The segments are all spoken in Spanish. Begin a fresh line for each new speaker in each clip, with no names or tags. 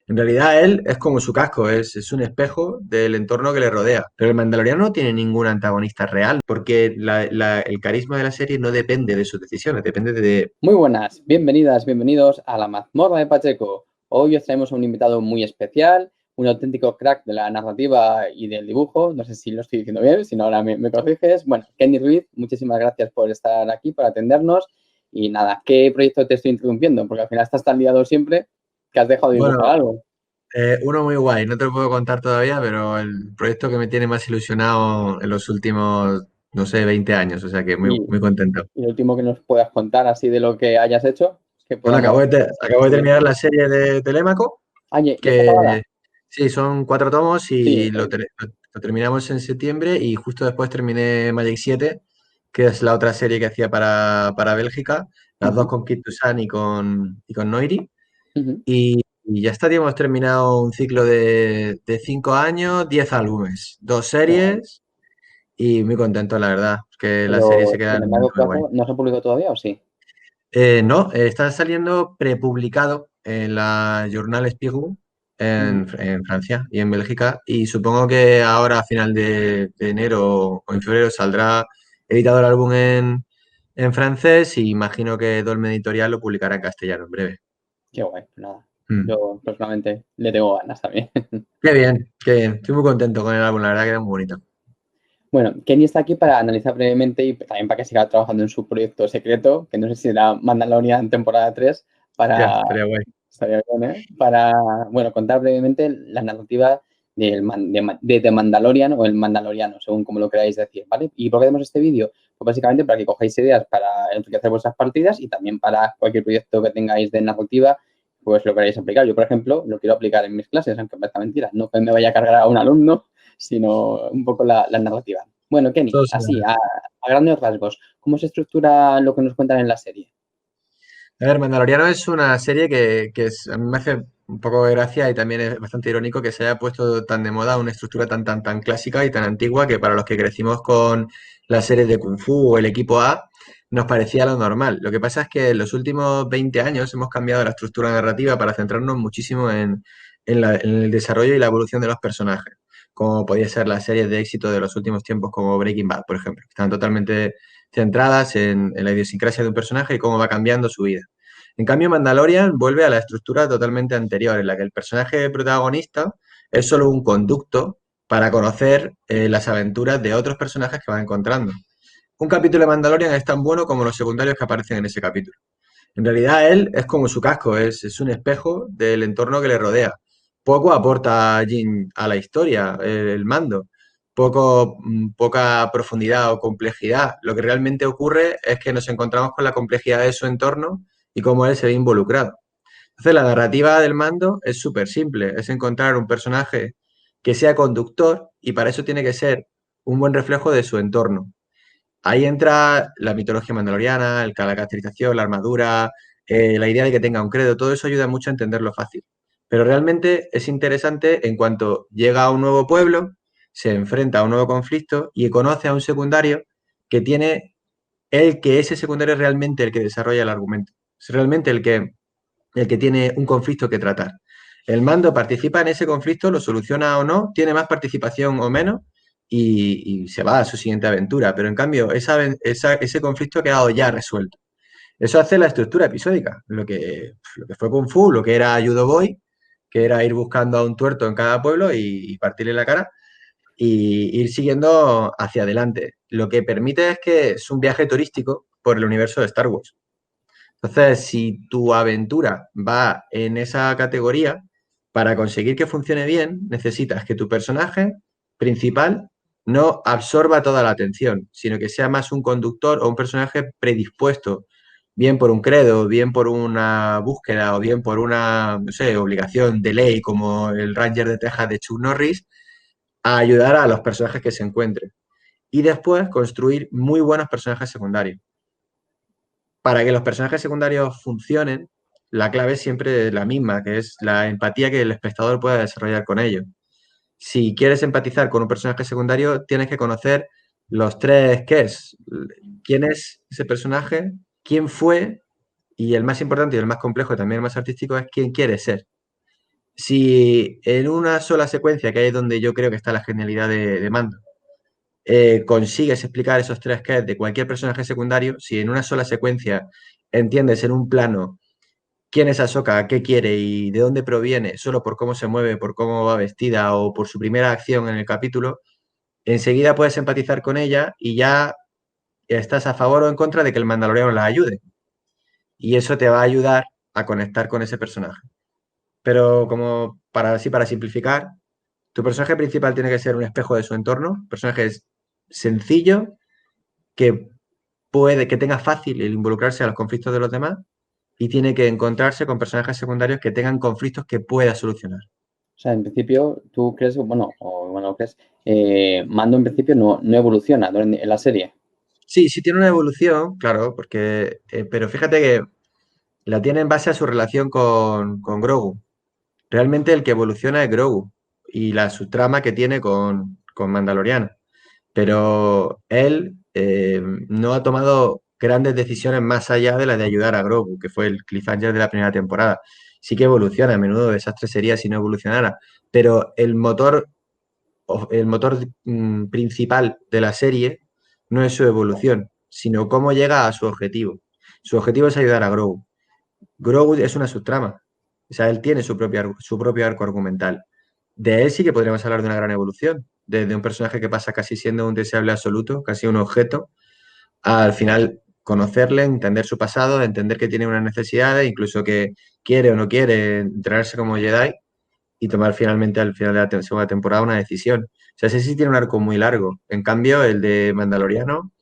En realidad él es como su casco, es un espejo del entorno que le rodea. Pero el Mandaloriano no tiene ningún antagonista real, porque el carisma de la serie no depende de sus decisiones, depende de...
Muy buenas, bienvenidas, bienvenidos a la mazmorra de Pacheco. Hoy os traemos a un invitado muy especial, un auténtico crack de la narrativa y del dibujo. No sé si lo estoy diciendo bien, si no ahora me corriges. Bueno, Kenny Ruiz, muchísimas gracias por estar aquí, por atendernos. Y nada, ¿qué proyecto te estoy interrumpiendo? Porque al final estás tan liado siempre que has dejado de dibujar
Bueno,
algo.
uno muy guay, no te lo puedo contar todavía, pero el proyecto que me tiene más ilusionado en los últimos, no sé, 20 años, o sea que muy,
Y,
muy contento.
y lo último que nos puedas contar así de lo que hayas hecho, que
Bueno,
podamos
acabo de
seguir.
terminar la serie de Telémaco,
Ah, ¿ya está
que
acabada?
sí, son 4 tomos
Sí,
y lo terminamos en septiembre y justo después terminé Magic 7, que es la otra serie que hacía para Bélgica, las dos
ujú,
con Kit Toussaint y con Noiri.
ujú.
Y ya estaríamos terminado un ciclo de 5 años, 10 álbumes, dos
Qué guay.
series y muy contento, la verdad, que la serie se
Pero,
queda
sin embargo,
muy guay.
4 no se ha publicado todavía, ¿o sí?
No, está saliendo prepublicado en la Journal Spirou
Mm.
en Francia y en Bélgica y supongo que ahora a final de enero o en febrero saldrá editado el álbum en francés y imagino que Dolmen Editorial lo publicará en castellano en breve.
Qué guay, pues nada.
Mm.
Yo personalmente le tengo ganas también.
Qué bien, qué bien. Estoy muy contento con el álbum, la verdad que es muy bonito.
Bueno, Kenny está aquí para analizar brevemente y también para que siga trabajando en su proyecto secreto, que no sé si será Mandalorian temporada 3
Ya,
para,
estaría guay.
estaría bien, ¿eh? Para, bueno, contar brevemente la narrativa de The Mandalorian o el Mandaloriano, según como lo queráis decir, ¿vale? ¿Y por qué hacemos este vídeo? Pues básicamente para que cojáis ideas para enriquecer vuestras partidas y también para cualquier proyecto que tengáis de narrativa, pues lo queráis aplicar. Yo, por ejemplo, lo quiero aplicar en mis clases, aunque parezca mentira, no que me vaya a cargar a un alumno, sino un poco la narrativa. Bueno, Kenny,
Todo se
así,
da.
a grandes rasgos, ¿cómo se estructura lo que nos cuentan en la serie?
A ver, Mandaloriano es una serie a mí me hace un poco de gracia y también es bastante irónico que se haya puesto tan de moda una estructura tan clásica y tan antigua que para los que crecimos con las series de Kung Fu o el Equipo A nos parecía lo normal. Lo que pasa es que en los últimos 20 años hemos cambiado la estructura narrativa para centrarnos muchísimo en el desarrollo y la evolución de los personajes, como podía ser las series de éxito de los últimos tiempos como Breaking Bad, por ejemplo, que están totalmente centradas en la idiosincrasia de un personaje y cómo va cambiando su vida. En cambio, Mandalorian vuelve a la estructura totalmente anterior, en la que el personaje protagonista es solo un conducto para conocer las aventuras de otros personajes que va encontrando. Un capítulo de Mandalorian es tan bueno como los secundarios que aparecen en ese capítulo. En realidad, él es como su casco, es un espejo del entorno que le rodea. Poco aporta Jin a la historia, el mando. Poca profundidad o complejidad. Lo que realmente ocurre es que nos encontramos con la complejidad de su entorno y cómo él se ve involucrado. Entonces, la narrativa del mando es súper simple. Es encontrar un personaje que sea conductor y para eso tiene que ser un buen reflejo de su entorno. Ahí entra la mitología mandaloriana, la caracterización, la armadura, la idea de que tenga un credo, todo eso ayuda mucho a entenderlo fácil. Pero realmente es interesante en cuanto llega a un nuevo pueblo, se enfrenta a un nuevo conflicto y conoce a un secundario que tiene que ese secundario es realmente el que desarrolla el argumento. Es realmente el que tiene un conflicto que tratar. El mando participa en ese conflicto, lo soluciona o no, tiene más participación o menos y se va a su siguiente aventura. Pero en cambio, ese conflicto ha quedado ya resuelto. Eso hace la estructura episódica, lo que fue Kung Fu, lo que era Judo Boy, que era ir buscando a un tuerto en cada pueblo y partirle la cara y ir siguiendo hacia adelante. Lo que permite es que es un viaje turístico por el universo de Star Wars. Entonces, si tu aventura va en esa categoría, para conseguir que funcione bien, necesitas que tu personaje principal no absorba toda la atención, sino que sea más un conductor o un personaje predispuesto, bien por un credo, bien por una búsqueda o bien por una, no sé, obligación de ley, como el Ranger de Texas de Chuck Norris, a ayudar a los personajes que se encuentren. Y después construir muy buenos personajes secundarios. Para que los personajes secundarios funcionen, la clave es siempre la misma, que es la empatía que el espectador pueda desarrollar con ellos. Si quieres empatizar con un personaje secundario, tienes que conocer los tres qué es. ¿Quién es ese personaje? ¿Quién fue? Y el más importante y el más complejo, también el más artístico, es quién quiere ser. Si en una sola secuencia, que ahí es donde yo creo que está la genialidad de Mando, consigues explicar esos tres que de cualquier personaje secundario, si en una sola secuencia entiendes en un plano quién es Ahsoka, qué quiere y de dónde proviene, solo por cómo se mueve, por cómo va vestida o por su primera acción en el capítulo, enseguida puedes empatizar con ella y ya estás a favor o en contra de que el Mandaloriano la ayude. Y eso te va a ayudar a conectar con ese personaje. Pero como para así para simplificar, tu personaje principal tiene que ser un espejo de su entorno, un personaje sencillo que que tenga fácil el involucrarse a los conflictos de los demás y tiene que encontrarse con personajes secundarios que tengan conflictos que pueda solucionar.
O sea, en principio, tú crees, bueno, o bueno, crees, Mando en principio no evoluciona en la serie.
Sí, sí tiene una evolución, claro, porque, pero fíjate que la tiene en base a su relación con Grogu. Realmente el que evoluciona es Grogu y la subtrama que tiene con Mandaloriano. Pero él no ha tomado grandes decisiones más allá de la de ayudar a Grogu, que fue el cliffhanger de la primera temporada. Sí que evoluciona, a menudo desastre sería si no evolucionara, pero el motor principal de la serie no es su evolución, sino cómo llega a su objetivo. Su objetivo es ayudar a Grogu. Grogu es una subtrama, o sea, él tiene su propio arco argumental. De él sí que podríamos hablar de una gran evolución, desde un personaje que pasa casi siendo un deseable absoluto, casi un objeto, a, al final conocerle, entender su pasado, entender que tiene unas necesidades, incluso que quiere o no quiere entrenarse como Jedi y tomar finalmente al final de la segunda temporada una decisión. O sea, ese sí tiene un arco muy largo. En cambio, el de Mandaloriano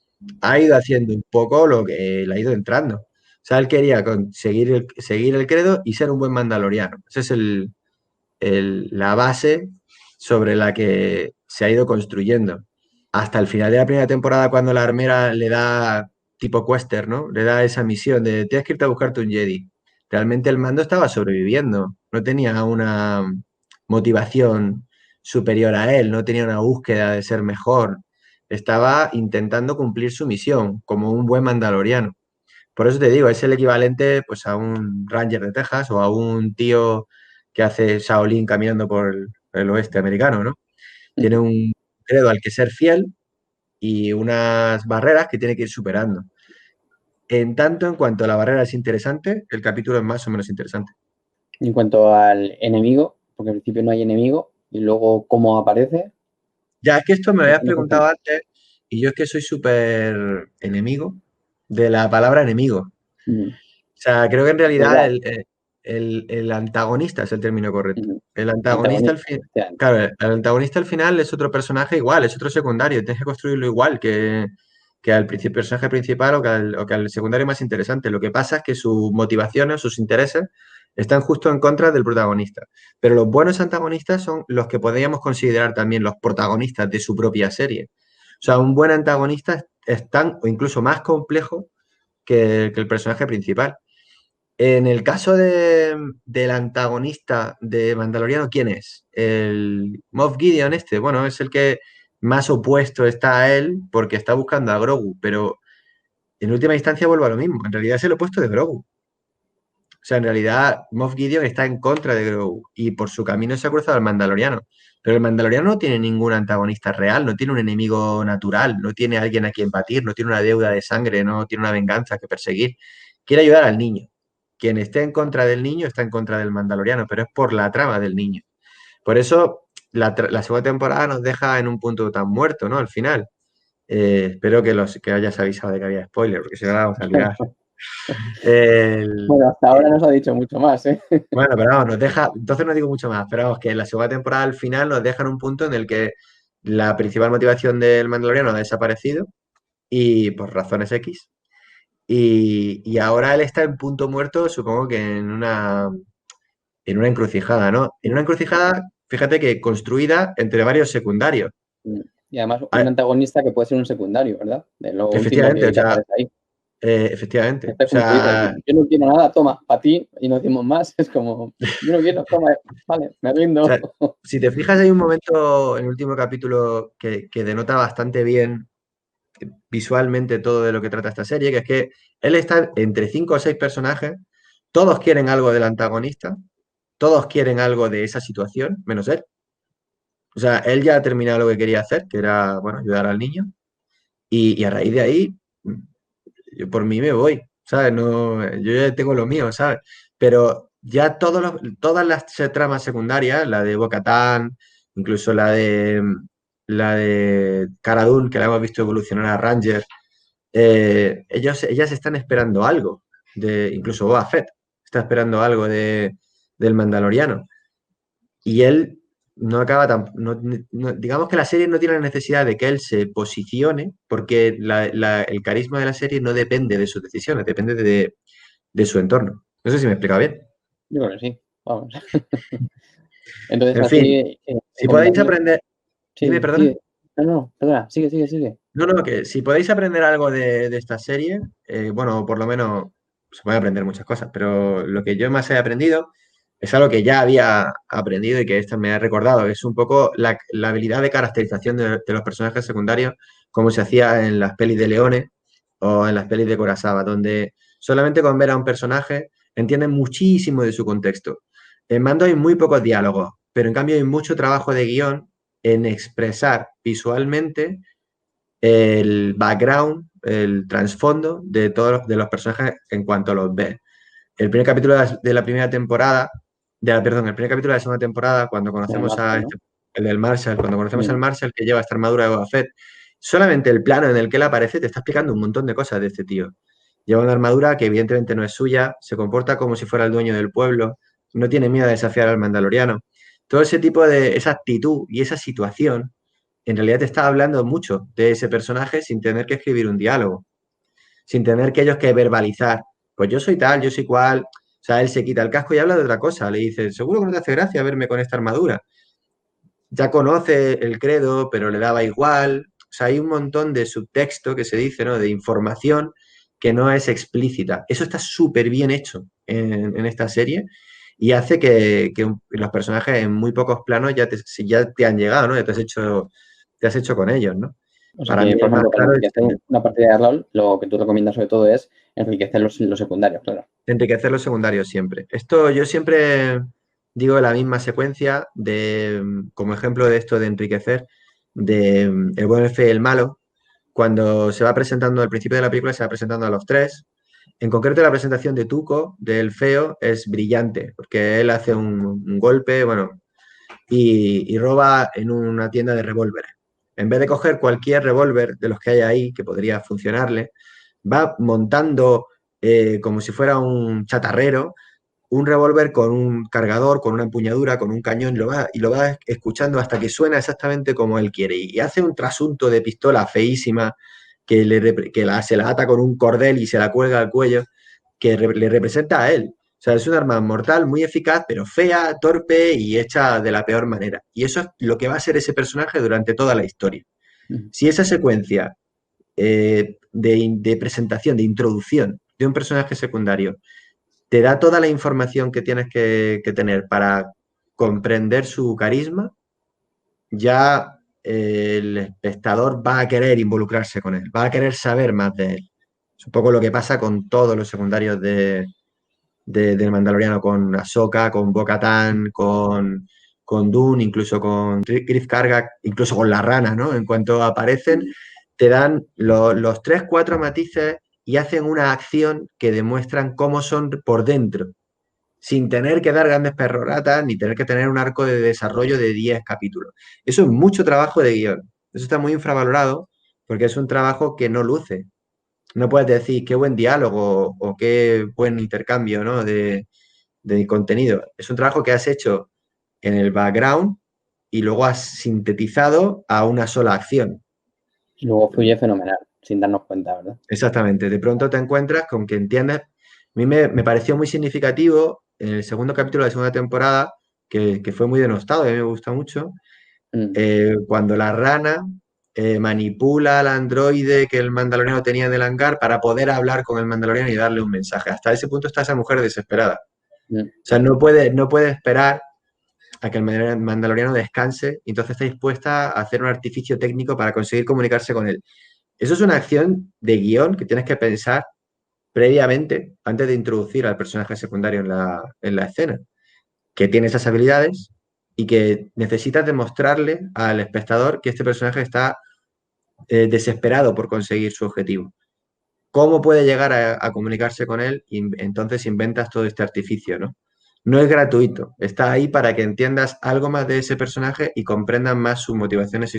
ha ido haciendo un poco lo que le ha ido entrando. O sea, él quería seguir el credo y ser un buen mandaloriano. Esa es la base sobre la que se ha ido construyendo. Hasta el final de la primera temporada, cuando la armera le da, tipo Quester, ¿no? Le da esa misión de tienes que irte a buscarte un Jedi. Realmente el mando estaba sobreviviendo, no tenía una motivación superior a él, no tenía una búsqueda de ser mejor. Estaba intentando cumplir su misión como un buen mandaloriano. Por eso te digo, es el equivalente pues, a un Ranger de Texas o a un tío que hace Shaolin caminando por el oeste americano, ¿no? Tiene
Ujú.
un credo al que ser fiel y unas barreras que tiene que ir superando. En tanto, en cuanto la barrera es interesante, el capítulo es más o menos interesante.
En cuanto al enemigo, porque al principio no hay enemigo, y luego cómo aparece,
Ya, es que esto me lo habías
no funciona.
preguntado antes y yo es que soy súper enemigo de la palabra enemigo.
Ujú.
O sea, creo que en realidad
Rival.
el antagonista es el término correcto.
Ujú.
El antagonista al
Antagonista,
fin,
efectivamente.
claro, el antagonista al final es otro personaje igual, es otro secundario, tienes que construirlo igual que al personaje principal o que al secundario más interesante. Lo que pasa es que sus motivaciones, sus intereses están justo en contra del protagonista. Pero los buenos antagonistas son los que podríamos considerar también los protagonistas de su propia serie. O sea, un buen antagonista es tan o incluso más complejo que el personaje principal. En el caso del antagonista de Mandaloriano, ¿quién es? El Moff Gideon este. Bueno, es el que más opuesto está a él porque está buscando a Grogu, pero en última instancia vuelve a lo mismo. En realidad es el opuesto de Grogu. O sea, en realidad Moff Gideon está en contra de Grogu y por su camino se ha cruzado al Mandaloriano. Pero el Mandaloriano no tiene ningún antagonista real, no tiene un enemigo natural, no tiene alguien a quien batir, no tiene una deuda de sangre, no tiene una venganza que perseguir. Quiere ayudar al niño. Quien esté en contra del niño está en contra del Mandaloriano, pero es por la trama del niño. Por eso la segunda temporada nos deja en un punto tan muerto, ¿no? Al final. Espero que hayas avisado de que había spoiler, porque si no la vamos a liar. El-
Bueno, hasta ahora nos ha dicho mucho más, ¿eh?
Bueno, pero vamos, entonces no digo mucho más, pero vamos, que la segunda temporada al final nos deja en un punto en el que la principal motivación del Mandaloriano ha desaparecido y por razones X. Y ahora él está en punto muerto, supongo que en una encrucijada, ¿no? En una encrucijada, fíjate que construida entre varios secundarios.
Y además un
Ah,
antagonista que puede ser un secundario, ¿verdad? De lo último
efectivamente, o
que
sea,
aparece ahí.
efectivamente.
Este
O
es como tú dices,
sea,
yo no quiero nada, toma, para ti, y no decimos más, es como, yo no quiero, toma, vale, me
o
rindo.
sea, si te fijas, hay un momento en el último capítulo que denota bastante bien visualmente todo de lo que trata esta serie, que es que él está entre cinco o seis personajes, todos quieren algo del antagonista, todos quieren algo de esa situación, menos él. O sea, él ya ha terminado lo que quería hacer, que era, bueno, ayudar al niño, y a raíz de ahí, yo por mí me voy, ¿sabes? No, yo ya tengo lo mío, ¿sabes? Pero ya todas las tramas secundarias, la de Bo-Katan, incluso la de Cara Dune, que la hemos visto evolucionar a Ranger, ellas están esperando algo, incluso Boba Fett está esperando algo del Mandaloriano. Y él no acaba tan. Digamos que la serie no tiene la necesidad de que él se posicione, porque el carisma de la serie no depende de sus decisiones, depende de su entorno. No sé si me explica bien.
Yo creo que sí, vamos. Entonces,
En fin,
así,
si podéis
recomendaciones.
aprender. Dime,
Sí,
perdona.
sigue. No, no, perdona, sigue, sigue, sigue.
No, no, que si podéis aprender algo de esta serie, bueno, por lo menos se puede aprender muchas cosas, pero lo que yo más he aprendido es algo que ya había aprendido y que esta me ha recordado, que es un poco la habilidad de caracterización de los personajes secundarios, como se hacía en las pelis de Leone o en las pelis de Kurosawa, donde solamente con ver a un personaje entienden muchísimo de su contexto. En Mando hay muy pocos diálogos, pero en cambio hay mucho trabajo de guión en expresar visualmente el background, el trasfondo de todos de los personajes en cuanto los ves. El primer capítulo de la primera temporada, perdón, el primer capítulo de la segunda temporada, cuando
Con el
conocemos
Marshall, ¿no?
el del Marshall, cuando conocemos al
Mm.
Marshall que lleva esta armadura de Boba Fett, solamente el plano en el que él aparece te está explicando un montón de cosas de este tío. Lleva una armadura que evidentemente no es suya, se comporta como si fuera el dueño del pueblo, no tiene miedo de desafiar al mandaloriano. Todo ese tipo esa actitud y esa situación en realidad te está hablando mucho de ese personaje sin tener que escribir un diálogo, sin tener que ellos que verbalizar, pues yo soy tal, yo soy cual. O sea, él se quita el casco y habla de otra cosa. Le dice, seguro que no te hace gracia verme con esta armadura. Ya conoce el credo, pero le daba igual. O sea, hay un montón de subtexto que se dice, ¿no? De información que no es explícita. Eso está súper bien hecho en esta serie y hace que los personajes en muy pocos planos ya te han llegado, ¿no? Ya te has hecho con ellos, ¿no?
O sea
Para mí
que, por
el más
ejemplo, para
claro es
enriquecer una partida de rol, lo que tú recomiendas sobre todo es enriquecer los secundarios, claro.
enriquecer los secundarios siempre. Esto yo siempre digo la misma secuencia como ejemplo de esto de enriquecer, el buen, el feo y el malo. Cuando se va presentando al principio de la película, se va presentando a los tres. En concreto, la presentación de Tuco, del feo, es brillante, porque él hace un golpe, bueno, y roba en una tienda de revólveres. En vez de coger cualquier revólver de los que hay ahí que podría funcionarle, va montando como si fuera un chatarrero un revólver con un cargador, con una empuñadura, con un cañón, y lo va escuchando hasta que suena exactamente como él quiere. Y hace un trasunto de pistola feísima se la ata con un cordel y se la cuelga al cuello, que le representa a él. O sea, es un arma mortal muy eficaz, pero fea, torpe y hecha de la peor manera. Y eso es lo que va a ser ese personaje durante toda la historia.
Mm.
Si esa secuencia de presentación, de introducción de un personaje secundario te da toda la información que tienes que tener para comprender su carisma, ya el espectador va a querer involucrarse con él, va a querer saber más de él. Es un poco lo que pasa con todos los secundarios del Mandaloriano, con Ahsoka, con Bo-Katan, con Dune, incluso con Griff Karga, incluso con la rana, ¿no? En cuanto aparecen, te dan los tres, cuatro matices y hacen una acción que demuestran cómo son por dentro, sin tener que dar grandes perroratas ni tener que tener un arco de desarrollo de 10 capítulos. Eso es mucho trabajo de guión. Eso está muy infravalorado porque es un trabajo que no luce. No puedes decir qué buen diálogo o qué buen intercambio, ¿no? de contenido. Es un trabajo que has hecho en el background y luego has sintetizado a una sola acción.
Y luego fluye fenomenal, sin darnos cuenta, ¿verdad?
Exactamente. De pronto te encuentras con que entiendes. A mí me pareció muy significativo en el segundo capítulo de la segunda temporada, que fue muy denostado y a mí me gusta mucho,
Mm.
cuando la rana manipula al androide que el mandaloriano tenía en el hangar para poder hablar con el mandaloriano y darle un mensaje. Hasta ese punto está esa mujer desesperada.
Mm.
O sea, no puede esperar a que el mandaloriano descanse y entonces está dispuesta a hacer un artificio técnico para conseguir comunicarse con él. Eso es una acción de guión que tienes que pensar previamente, antes de introducir al personaje secundario en la escena. que tiene esas habilidades y que necesitas demostrarle al espectador que este personaje está desesperado por conseguir su objetivo. ¿Cómo puede llegar a comunicarse con él? Y entonces inventas todo este artificio, ¿no? No es gratuito, está ahí para que entiendas algo más de ese personaje y comprendas más sus motivaciones y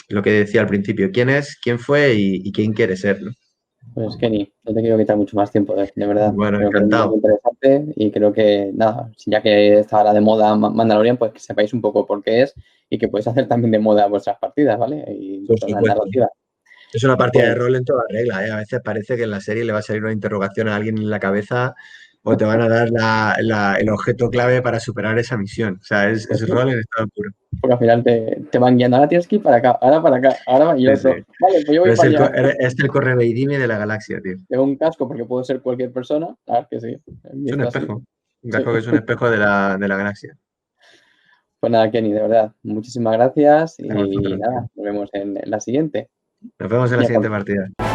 lo que decía al principio, quién es, quién fue y quién quiere ser, ¿no?
Pues Kenny, no te quiero quitar mucho más tiempo, de verdad.
Bueno,
Creo que es muy
encantado.
interesante y creo que, nada, ya que está ahora de moda Mandalorian, pues que sepáis un poco por qué es y que podéis hacer también de moda vuestras partidas, ¿vale? Y
Por
con la
supuesto.
narrativa.
Es una partida de
Pues,
rol en toda regla, ¿eh? A veces parece que en la serie le va a salir una interrogación a alguien en la cabeza o te van a dar el objeto clave para superar esa misión. O sea,
pues
es
sí,
rol en estado puro.
porque al final te van guiando, ahora tienes que ir para acá, ahora para acá, y el
Sí, sí.
otro, vale, pues yo voy
Pero
para allá.
es el correveidime de la galaxia, tío.
Tengo un casco porque puedo ser cualquier persona, claro que sí,
Es un
esto así.
espejo. Un
Sí.
casco que es un espejo de la galaxia.
Pues nada, Kenny, de verdad, muchísimas gracias
A
y
vosotros, tío.
nada, nos vemos en la siguiente.
Nos vemos en la
Y a
siguiente partida.